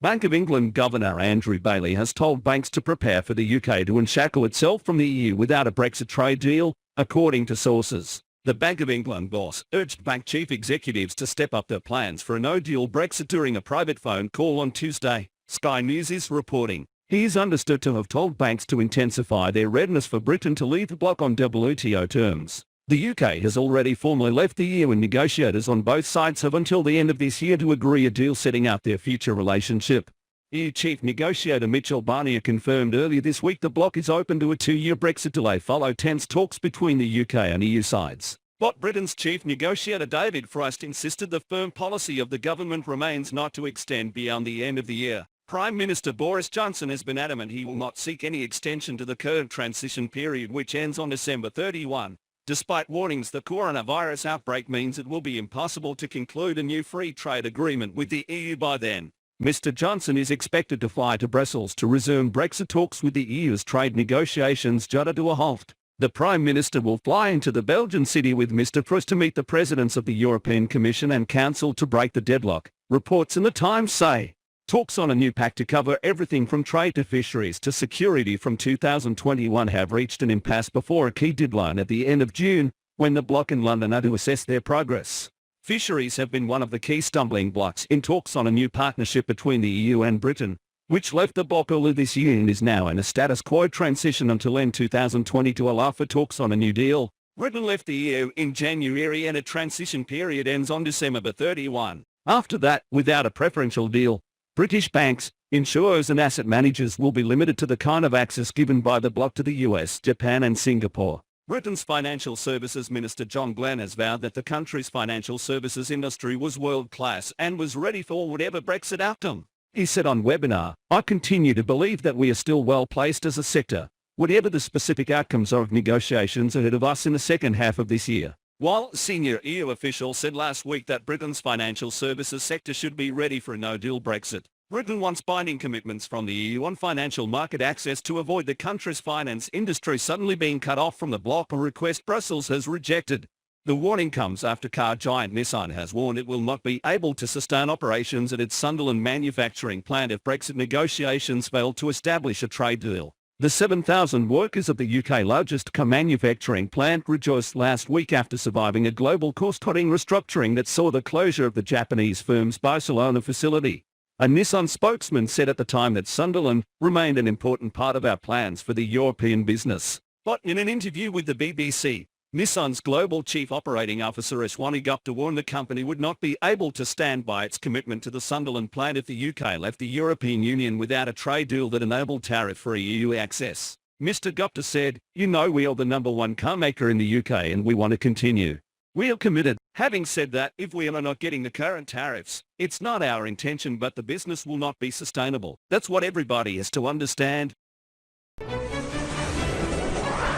Bank of England Governor Andrew Bailey has told banks to prepare for the UK to unshackle itself from the EU without a Brexit trade deal, according to sources. The Bank of England boss urged bank chief executives to step up their plans for a no-deal Brexit during a private phone call on Tuesday, Sky News is reporting. He is understood to have told banks to intensify their readiness for Britain to leave the bloc on WTO terms. The UK has already formally left the EU and negotiators on both sides have until the end of this year to agree a deal setting out their future relationship. EU chief negotiator Michel Barnier confirmed earlier this week the bloc is open to a 2-year Brexit delay following tense talks between the UK and EU sides. But Britain's chief negotiator David Frost insisted the firm policy of the government remains not to extend beyond the end of the year. Prime Minister Boris Johnson has been adamant he will not seek any extension to the current transition period which ends on December 31. Despite warnings the coronavirus outbreak means it will be impossible to conclude a new free trade agreement with the EU by then. Mr. Johnson is expected to fly to Brussels to resume Brexit talks with the EU as trade negotiations jutta to a halt. The Prime Minister will fly into the Belgian city with Mr. Frost to meet the presidents of the European Commission and Council to break the deadlock, reports in the Times say. Talks on a new pact to cover everything from trade to fisheries to security from 2021 have reached an impasse before a key deadline at the end of June, when the bloc in London are to assess their progress. Fisheries have been one of the key stumbling blocks in talks on a new partnership between the EU and Britain, which left the bloc earlier this year and is now in a status quo transition until end 2020 to allow for talks on a new deal. Britain left the EU in January and a transition period ends on December 31. After that, without a preferential deal, British banks, insurers and asset managers will be limited to the kind of access given by the bloc to the US, Japan and Singapore. Britain's Financial Services Minister John Glenn has vowed that the country's financial services industry was world-class and was ready for whatever Brexit outcome. He said on webinar, "I continue to believe that we are still well placed as a sector, whatever the specific outcomes are of negotiations ahead of us in the second half of this year." While a senior EU official said last week that Britain's financial services sector should be ready for a no-deal Brexit, Britain wants binding commitments from the EU on financial market access to avoid the country's finance industry suddenly being cut off from the bloc, a request Brussels has rejected. The warning comes after car giant Nissan has warned it will not be able to sustain operations at its Sunderland manufacturing plant if Brexit negotiations fail to establish a trade deal. The 7,000 workers of the UK's largest car manufacturing plant rejoiced last week after surviving a global cost-cutting restructuring that saw the closure of the Japanese firm's Barcelona facility. A Nissan spokesman said at the time that Sunderland remained an important part of our plans for the European business. But in an interview with the BBC, Nissan's global chief operating officer Ashwani Gupta warned the company would not be able to stand by its commitment to the Sunderland plant if the UK left the European Union without a trade deal that enabled tariff-free EU access. Mr. Gupta said, "You know we are the #1 car maker in the UK and we want to continue. We are committed." Having said that, if we are not getting the current tariffs, it's not our intention but the business will not be sustainable. That's what everybody has to understand.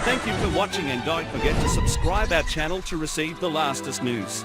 Thank you for watching and don't forget to subscribe our channel to receive the latest news.